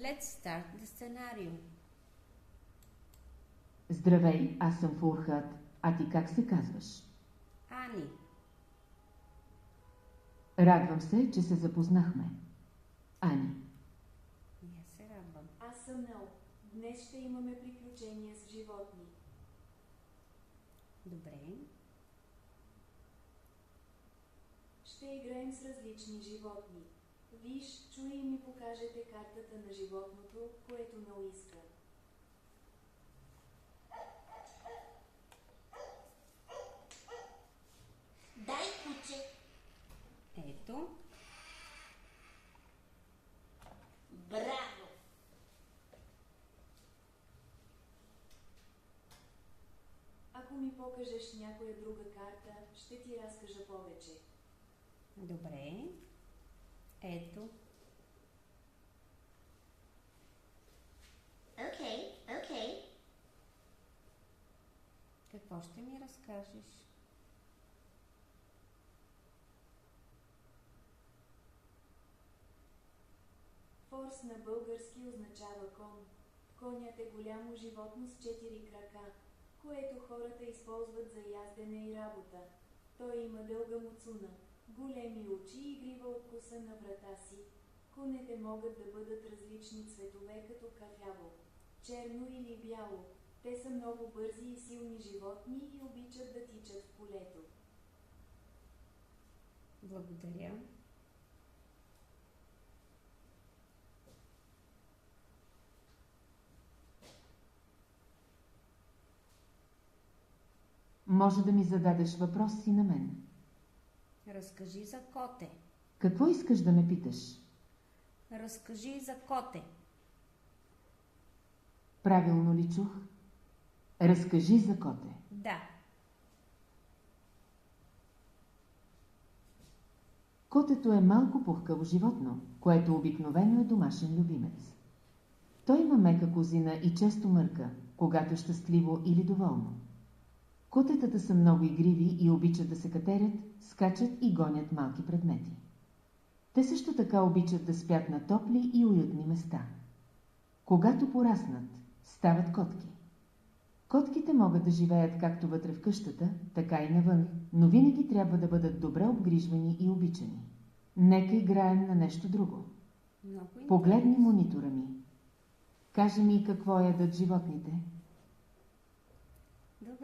Let's start the scenario. Здравей, аз съм Фурхат, а ти как се казваш? Ани. Радвам се, че се запознахме. Ани. И аз се радвам. Аз съм Нел. Днес ще имаме приключения с животни. Добре. Ще играем с различни животни. Виж, чуй и ми покажете картата на животното, което Нел иска. Дай, куче. Ето. Браво! Ако ми покажеш някоя друга карта, ще ти разкажа повече. Добре. Ето. Окей. Какво ще ми разкажеш? Форс на български означава кон. Конят е голямо животно с 4 крака, което хората използват за яздене и работа. Той има дълга муцуна, големи очи и грива от коса на врата си. Конете могат да бъдат различни цветове, като кафяво, черно или бяло. Те са много бързи и силни животни и обичат да тичат в полето. Благодаря. Може да ми зададеш въпрос и на мен. Разкажи за коте. Какво искаш да ме питаш? Разкажи за коте. Правилно ли чух? Разкажи за коте. Да. Котето е малко пухкаво животно, което обикновено е домашен любимец. Той има мека козина и често мърка, когато е щастливо или доволно. Котетата са много игриви и обичат да се катерят, скачат и гонят малки предмети. Те също така обичат да спят на топли и уютни места. Когато пораснат, стават котки. Котките могат да живеят както вътре в къщата, така и навън, но винаги трябва да бъдат добре обгрижвани и обичани. Нека играем на нещо друго. Много Погледни монитора ми. Кажи ми какво ядат животните.